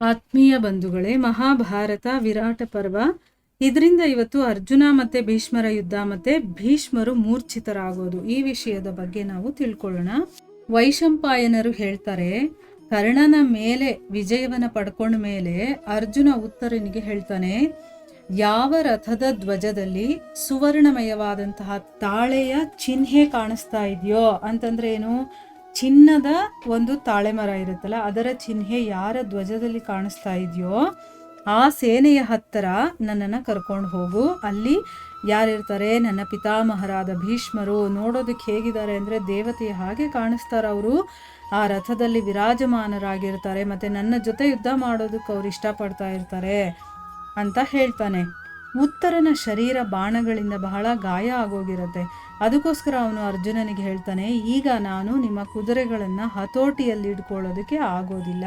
ಆತ್ಮೀಯ ಬಂಧುಗಳೇ, ಮಹಾಭಾರತ ವಿರಾಟ ಪರ್ವ. ಇದರಿಂದ ಇವತ್ತು ಅರ್ಜುನ ಮತ್ತೆ ಭೀಷ್ಮರ ಯುದ್ಧ ಮತ್ತೆ ಭೀಷ್ಮರು ಮೂರ್ಛಿತರಾಗೋದು ಈ ವಿಷಯದ ಬಗ್ಗೆ ನಾವು ತಿಳ್ಕೊಳ್ಳೋಣ. ವೈಶಂಪಾಯನರು ಹೇಳ್ತಾರೆ, ಕರ್ಣನ ಮೇಲೆ ವಿಜಯವನ್ನ ಪಡ್ಕೊಂಡ ಮೇಲೆ ಅರ್ಜುನ ಉತ್ತರನಿಗೆ ಹೇಳ್ತಾನೆ, ಯಾವ ರಥದ ಧ್ವಜದಲ್ಲಿ ಸುವರ್ಣಮಯವಾದಂತಹ ತಾಳೆಯ ಚಿಹ್ನೆ ಕಾಣಿಸ್ತಾ ಇದೆಯೋ ಅಂತಂದ್ರೆ ಏನು, ಚಿನ್ನದ ಒಂದು ತಾಳೆ ಮರ ಇರುತ್ತಲ್ಲ ಅದರ ಚಿಹ್ನೆ ಯಾರ ಧ್ವಜದಲ್ಲಿ ಕಾಣಿಸ್ತಾ ಇದೆಯೋ ಆ ಸೇನೆಯ ಹತ್ತಿರ ನನ್ನನ್ನು ಕರ್ಕೊಂಡು ಹೋಗು. ಅಲ್ಲಿ ಯಾರಿರ್ತಾರೆ, ನನ್ನ ಪಿತಾಮಹರಾದ ಭೀಷ್ಮರು. ನೋಡೋದಕ್ಕೆ ಹೇಗಿದ್ದಾರೆ ಅಂದರೆ ದೇವತೆಯ ಹಾಗೆ ಕಾಣಿಸ್ತಾರೆ. ಅವರು ಆ ರಥದಲ್ಲಿ ವಿರಾಜಮಾನರಾಗಿರ್ತಾರೆ ಮತ್ತು ನನ್ನ ಜೊತೆ ಯುದ್ಧ ಮಾಡೋದಕ್ಕೆ ಅವ್ರು ಇಷ್ಟಪಡ್ತಾ ಇರ್ತಾರೆ ಅಂತ ಹೇಳ್ತಾನೆ. ಉತ್ತರನ ಶರೀರ ಬಾಣಗಳಿಂದ ಬಹಳ ಗಾಯ ಆಗೋಗಿರುತ್ತೆ. ಅದಕ್ಕೋಸ್ಕರ ಅವನು ಅರ್ಜುನನಿಗೆ ಹೇಳ್ತಾನೆ, ಈಗ ನಾನು ನಿಮ್ಮ ಕುದುರೆಗಳನ್ನು ಹತೋಟಿಯಲ್ಲಿ ಇಟ್ಕೊಳ್ಳೋದಕ್ಕೆ ಆಗೋದಿಲ್ಲ.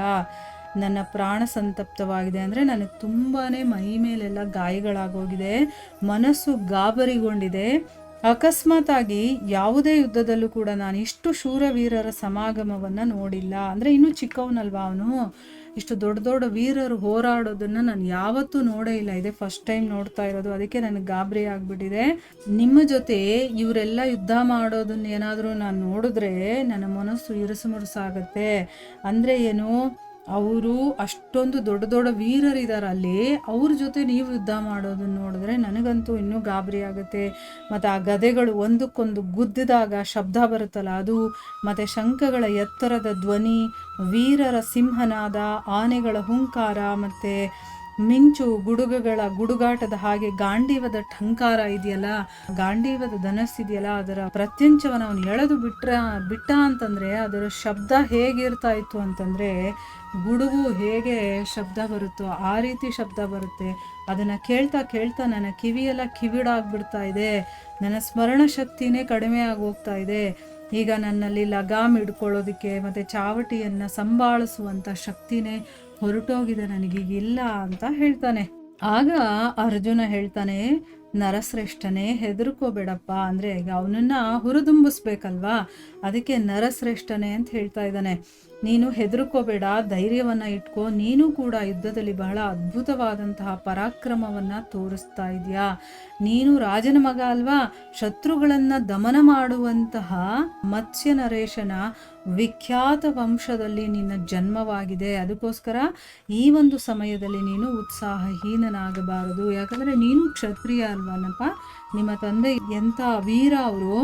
ನನ್ನ ಪ್ರಾಣ ಸಂತಪ್ತವಾಗಿದೆ, ಅಂದರೆ ನನಗೆ ತುಂಬಾ ಮೈ ಮೇಲೆಲ್ಲ ಗಾಯಗಳಾಗೋಗಿದೆ, ಮನಸ್ಸು ಗಾಬರಿಗೊಂಡಿದೆ. ಅಕಸ್ಮಾತಾಗಿ ಯಾವುದೇ ಯುದ್ಧದಲ್ಲೂ ಕೂಡ ನಾನು ಇಷ್ಟು ಶೂರವೀರರ ಸಮಾಗಮವನ್ನು ನೋಡಿಲ್ಲ. ಅಂದರೆ ಇನ್ನೂ ಚಿಕ್ಕವನಲ್ವಾ ಅವನು, ಇಷ್ಟು ದೊಡ್ಡ ದೊಡ್ಡ ವೀರರು ಹೋರಾಡೋದನ್ನು ನಾನು ಯಾವತ್ತೂ ನೋಡೇ ಇಲ್ಲ, ಇದೇ ಫಸ್ಟ್ ಟೈಮ್ ನೋಡ್ತಾ ಇರೋದು. ಅದಕ್ಕೆ ನನಗೆ ಗಾಬರಿ ಆಗಿಬಿಟ್ಟಿದೆ. ನಿಮ್ಮ ಜೊತೆ ಇವರೆಲ್ಲ ಯುದ್ಧ ಮಾಡೋದನ್ನ ಏನಾದರೂ ನಾನು ನೋಡಿದ್ರೆ ನನ್ನ ಮನಸ್ಸು ಇರುಸುಮುರುಸಾಗತ್ತೆ. ಅಂದರೆ ಏನು, ಅವರು ಅಷ್ಟೊಂದು ದೊಡ್ಡ ದೊಡ್ಡ ವೀರರಿದ್ದಾರೆ ಅಲ್ಲಿ, ಅವ್ರ ಜೊತೆ ನೀವು ಯುದ್ಧ ಮಾಡೋದನ್ನ ನೋಡಿದ್ರೆ ನನಗಂತೂ ಇನ್ನೂ ಗಾಬರಿ ಆಗುತ್ತೆ. ಮತ್ತು ಆ ಗದೆಗಳು ಒಂದಕ್ಕೊಂದು ಗುದ್ದಿದಾಗ ಶಬ್ದ ಬರುತ್ತಲ್ಲ ಅದು, ಮತ್ತು ಶಂಖಗಳ ಎತ್ತರದ ಧ್ವನಿ, ವೀರರ ಸಿಂಹನಾದ, ಆನೆಗಳ ಹುಂಕಾರ, ಮತ್ತು ಮಿಂಚು ಗುಡುಗಗಳ ಗುಡುಗಾಟದ ಹಾಗೆ ಗಾಂಡೀವದ ಠಂಕಾರ ಇದೆಯಲ್ಲ, ಗಾಂಡೀವದ ಧನಸ್ಸಿದೆಯಲ್ಲ, ಅದರ ಪ್ರತ್ಯಂಚವನ್ನು ಅವನು ಎಳೆದು ಬಿಟ್ಟ ಅಂತಂದರೆ ಅದರ ಶಬ್ದ ಹೇಗಿರ್ತಾ ಇತ್ತು ಅಂತಂದರೆ, ಗುಡುಗು ಹೇಗೆ ಶಬ್ದ ಬರುತ್ತೋ ಆ ರೀತಿ ಶಬ್ದ ಬರುತ್ತೆ. ಅದನ್ನು ಕೇಳ್ತಾ ಕೇಳ್ತಾ ನನ್ನ ಕಿವಿಯೆಲ್ಲ ಕಿವಿಡಾಗ್ಬಿಡ್ತಾ ಇದೆ, ನನ್ನ ಸ್ಮರಣ ಶಕ್ತಿನೇ ಕಡಿಮೆ ಆಗೋಗ್ತಾ ಇದೆ. ಈಗ ನನ್ನಲ್ಲಿ ಲಗಾಮ್ ಹಿಡ್ಕೊಳ್ಳೋದಕ್ಕೆ ಮತ್ತು ಚಾವಟಿಯನ್ನು ಸಂಭಾಳಿಸುವಂಥ ಶಕ್ತಿನೇ ಹೊರಟೋಗಿದೆ, ನನಗೀಗಿಲ್ಲ ಅಂತ ಹೇಳ್ತಾನೆ. ಆಗ ಅರ್ಜುನ ಹೇಳ್ತಾನೆ, ನರಶ್ರೇಷ್ಠನೇ ಹೆದರ್ಕೋಬೇಡಪ್ಪ. ಅಂದರೆ ಈಗ ಅವನನ್ನು ಹುರಿದುಂಬಿಸ್ಬೇಕಲ್ವಾ, ಅದಕ್ಕೆ ನರಶ್ರೇಷ್ಠನೇ ಅಂತ ಹೇಳ್ತಾ ಇದ್ದಾನೆ. ನೀನು ಹೆದರ್ಕೋಬೇಡ, ಧೈರ್ಯವನ್ನು ಇಟ್ಕೋ, ನೀನು ಕೂಡ ಯುದ್ಧದಲ್ಲಿ ಬಹಳ ಅದ್ಭುತವಾದಂತಹ ಪರಾಕ್ರಮವನ್ನು ತೋರಿಸ್ತಾ ಇದೆಯಾ. ನೀನು ರಾಜನ ಮಗ ಅಲ್ವಾ, ಶತ್ರುಗಳನ್ನು ದಮನ ಮಾಡುವಂತಹ ಮತ್ಸ್ಯ ನರೇಶನ ವಿಖ್ಯಾತ ವಂಶದಲ್ಲಿ ನಿನ್ನ ಜನ್ಮವಾಗಿದೆ. ಅದಕ್ಕೋಸ್ಕರ ಈ ಒಂದು ಸಮಯದಲ್ಲಿ ನೀನು ಉತ್ಸಾಹಹೀನನಾಗಬಾರದು. ಯಾಕಂದರೆ ನೀನು ಕ್ಷತ್ರಿಯ ಅಲ್ವಾನಪ್ಪ, ನಿಮ್ಮ ತಂದೆ ಎಂಥ ವೀರ ಅವರು,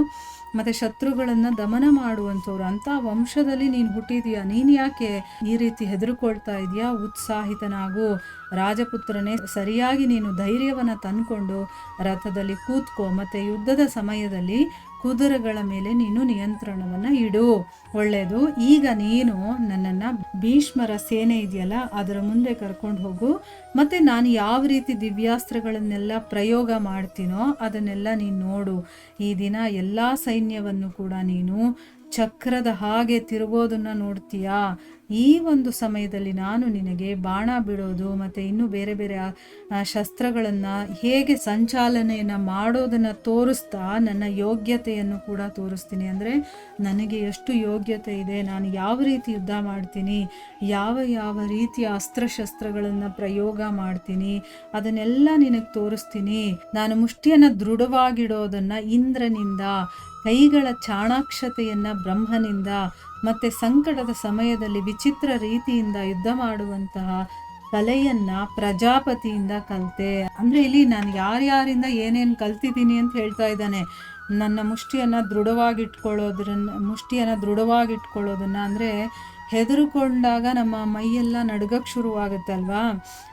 ಮತ್ತು ಶತ್ರುಗಳನ್ನು ದಮನ ಮಾಡುವಂಥವ್ರು, ಅಂಥ ವಂಶದಲ್ಲಿ ನೀನು ಹುಟ್ಟಿದೀಯ. ನೀನು ಯಾಕೆ ಈ ರೀತಿ ಹೆದರ್ಕೊಳ್ತಾ ಇದೆಯಾ? ಉತ್ಸಾಹಿತನಾಗು, ರಾಜಪುತ್ರನೇ. ಸರಿಯಾಗಿ ನೀನು ಧೈರ್ಯವನ್ನು ತಂದ್ಕೊಂಡು ರಥದಲ್ಲಿ ಕೂತ್ಕೋ, ಮತ್ತು ಯುದ್ಧದ ಸಮಯದಲ್ಲಿ ಕುದುರೆಗಳ ಮೇಲೆ ನೀನು ನಿಯಂತ್ರಣವನ್ನು ಇಡು. ಒಳ್ಳೆಯದು. ಈಗ ನೀನು ನನ್ನನ್ನು ಭೀಷ್ಮರ ಸೇನೆ ಇದೆಯಲ್ಲ ಅದರ ಮುಂದೆ ಕರ್ಕೊಂಡು ಹೋಗು, ಮತ್ತು ನಾನು ಯಾವ ರೀತಿ ದಿವ್ಯಾಸ್ತ್ರಗಳನ್ನೆಲ್ಲ ಪ್ರಯೋಗ ಮಾಡ್ತೀನೋ ಅದನ್ನೆಲ್ಲ ನೀನು ನೋಡು. ಈ ದಿನ ಎಲ್ಲ ಸೈನ್ಯವನ್ನು ಕೂಡ ನೀನು ಚಕ್ರದ ಹಾಗೆ ತಿರುಗೋದನ್ನು ನೋಡ್ತೀಯಾ. ಈ ಒಂದು ಸಮಯದಲ್ಲಿ ನಾನು ನಿನಗೆ ಬಾಣ ಬಿಡೋದು ಮತ್ತು ಇನ್ನೂ ಬೇರೆ ಬೇರೆ ಶಸ್ತ್ರಗಳನ್ನು ಹೇಗೆ ಸಂಚಾಲನೆಯನ್ನು ಮಾಡೋದನ್ನು ತೋರಿಸ್ತಾ ನನ್ನ ಯೋಗ್ಯತೆಯನ್ನು ಕೂಡ ತೋರಿಸ್ತೀನಿ. ಅಂದರೆ ನನಗೆ ಎಷ್ಟು ಯೋಗ್ಯತೆ ಇದೆ, ನಾನು ಯಾವ ರೀತಿ ಯುದ್ಧ ಮಾಡ್ತೀನಿ, ಯಾವ ಯಾವ ರೀತಿಯ ಅಸ್ತ್ರಶಸ್ತ್ರಗಳನ್ನು ಪ್ರಯೋಗ ಮಾಡ್ತೀನಿ, ಅದನ್ನೆಲ್ಲ ನಿನಗೆ ತೋರಿಸ್ತೀನಿ. ನಾನು ಮುಷ್ಟಿಯನ್ನು ದೃಢವಾಗಿಡೋದನ್ನು ಇಂದ್ರನಿಂದ, ಕೈಗಳ ಚಾಣಾಕ್ಷತೆಯನ್ನು ಬ್ರಹ್ಮನಿಂದ, ಮತ್ತು ಸಂಕಟದ ಸಮಯದಲ್ಲಿ ವಿಚಿತ್ರ ರೀತಿಯಿಂದ ಯುದ್ಧ ಮಾಡುವಂತಹ ಕಲೆಯನ್ನು ಪ್ರಜಾಪತಿಯಿಂದ ಕಲಿತೆ. ಅಂದರೆ ಇಲ್ಲಿ ನಾನು ಯಾರ್ಯಾರಿಂದ ಏನೇನು ಕಲ್ತಿದ್ದೀನಿ ಅಂತ ಹೇಳ್ತಾ ಇದ್ದಾನೆ. ನನ್ನ ಮುಷ್ಟಿಯನ್ನು ದೃಢವಾಗಿಟ್ಕೊಳ್ಳೋದನ್ನು ಅಂದರೆ ಹೆದರುಕೊಂಡಾಗ ನಮ್ಮ ಮೈಯೆಲ್ಲ ನಡುಗಕ್ಕೆ ಶುರುವಾಗುತ್ತೆ ಅಲ್ವಾ,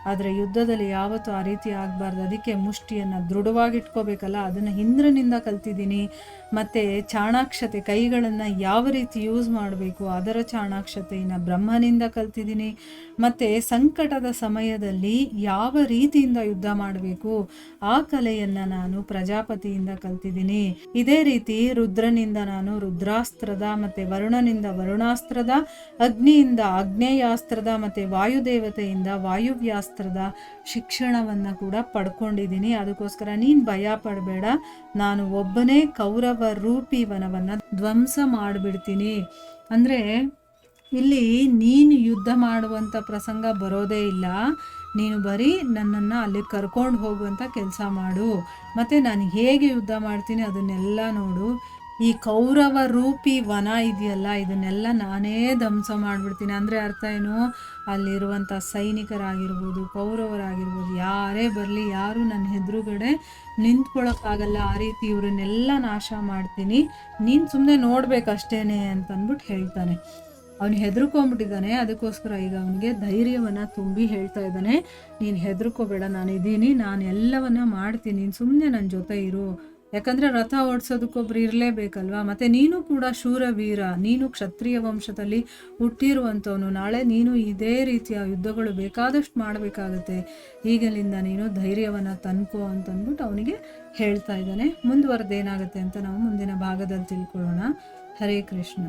ಆದರೆ ಯುದ್ಧದಲ್ಲಿ ಯಾವತ್ತೂ ಆ ರೀತಿ ಆಗಬಾರ್ದು. ಅದಕ್ಕೆ ಮುಷ್ಟಿಯನ್ನು ದೃಢವಾಗಿಟ್ಕೋಬೇಕಲ್ಲ, ಅದನ್ನು ಇಂದ್ರನಿಂದ ಕಲ್ತಿದ್ದೀನಿ. ಮತ್ತು ಚಾಣಾಕ್ಷತೆ, ಕೈಗಳನ್ನು ಯಾವ ರೀತಿ ಯೂಸ್ ಮಾಡಬೇಕು ಅದರ ಚಾಣಾಕ್ಷತೆಯನ್ನು ಬ್ರಹ್ಮನಿಂದ ಕಲ್ತಿದ್ದೀನಿ. ಮತ್ತು ಸಂಕಟದ ಸಮಯದಲ್ಲಿ ಯಾವ ರೀತಿಯಿಂದ ಯುದ್ಧ ಮಾಡಬೇಕು ಆ ಕಲೆಯನ್ನು ನಾನು ಪ್ರಜಾಪತಿಯಿಂದ ಕಲ್ತಿದ್ದೀನಿ. ಇದೇ ರೀತಿ ರುದ್ರನಿಂದ ನಾನು ರುದ್ರಾಸ್ತ್ರದ, ಮತ್ತು ವರುಣನಿಂದ ವರುಣಾಸ್ತ್ರದ, ಅಗ್ನಿಯಿಂದ ಆಗ್ನೇಯಾಸ್ತ್ರದ, ಮತ್ತು ವಾಯುದೇವತೆಯಿಂದ ವಾಯುವ್ಯಾಸ್ತ್ರದ ಶಿಕ್ಷಣವನ್ನು ಕೂಡ ಪಡ್ಕೊಂಡಿದ್ದೀನಿ. ಅದಕ್ಕೋಸ್ಕರ ನೀನು ಭಯ ಪಡಬೇಡ, ನಾನು ಒಬ್ಬನೇ ಕೌರವ ರೂಪಿ ವನವನ್ನು ಧ್ವಂಸ ಮಾಡಿಬಿಡ್ತೀನಿ. ಅಂದರೆ ಇಲ್ಲಿ ನೀನು ಯುದ್ಧ ಮಾಡುವಂಥ ಪ್ರಸಂಗ ಬರೋದೇ ಇಲ್ಲ. ನೀನು ಬರೀ ನನ್ನನ್ನು ಅಲ್ಲಿ ಕರ್ಕೊಂಡು ಹೋಗುವಂಥ ಕೆಲಸ ಮಾಡು, ಮತ್ತು ನಾನು ಹೇಗೆ ಯುದ್ಧ ಮಾಡ್ತೀನಿ ಅದನ್ನೆಲ್ಲ ನೋಡು. ಈ ಕೌರವ ರೂಪಿ ವನ ಇದೆಯಲ್ಲ, ಇದನ್ನೆಲ್ಲ ನಾನೇ ಧ್ವಂಸ ಮಾಡಿಬಿಡ್ತೀನಿ. ಅಂದರೆ ಅರ್ಥ ಏನು? ಅಲ್ಲಿರುವಂಥ ಸೈನಿಕರಾಗಿರ್ಬೋದು, ಕೌರವರಾಗಿರ್ಬೋದು, ಯಾರೇ ಬರಲಿ, ಯಾರು ನನ್ನ ಎದುರುಗಡೆ ನಿಂತ್ಕೊಳ್ಳೋಕ್ಕಾಗಲ್ಲ. ಆ ರೀತಿ ಇವ್ರನ್ನೆಲ್ಲ ನಾಶ ಮಾಡ್ತೀನಿ, ನೀನು ಸುಮ್ಮನೆ ನೋಡ್ಬೇಕಷ್ಟೇನೆ ಅಂತಂದ್ಬಿಟ್ಟು ಹೇಳ್ತಾನೆ. ಅವನು ಹೆದರ್ಕೊಂಡ್ಬಿಟ್ಟಿದ್ದಾನೆ. ಅದಕ್ಕೋಸ್ಕರ ಈಗ ಅವನಿಗೆ ಧೈರ್ಯವನ್ನು ತುಂಬಿ ಹೇಳ್ತಾ ಇದ್ದಾನೆ, ನೀನು ಹೆದರ್ಕೋಬೇಡ, ನಾನಿದ್ದೀನಿ, ನಾನು ಎಲ್ಲವನ್ನ ಮಾಡ್ತೀನಿ, ನೀನು ಸುಮ್ಮನೆ ನನ್ನ ಜೊತೆ ಇರು. ಯಾಕಂದರೆ ರಥ ಓಡಿಸೋದಕ್ಕೊಬ್ರು ಇರಲೇಬೇಕಲ್ವ. ಮತ್ತು ನೀನು ಕೂಡ ಶೂರವೀರ, ನೀನು ಕ್ಷತ್ರಿಯ ವಂಶದಲ್ಲಿ ಹುಟ್ಟಿರುವಂಥವನು. ನಾಳೆ ನೀನು ಇದೇ ರೀತಿಯ ಯುದ್ಧಗಳು ಬೇಕಾದಷ್ಟು ಮಾಡಬೇಕಾಗತ್ತೆ. ಈಗಲಿಂದ ನೀನು ಧೈರ್ಯವನ್ನು ತಂದ್ಕೋ ಅಂತಂದ್ಬಿಟ್ಟು ಅವನಿಗೆ ಹೇಳ್ತಾ ಇದ್ದಾನೆ. ಮುಂದುವರೆದೇನಾಗುತ್ತೆ ಅಂತ ನಾವು ಮುಂದಿನ ಭಾಗದಲ್ಲಿ ತಿಳ್ಕೊಳ್ಳೋಣ. ಹರೇ ಕೃಷ್ಣ.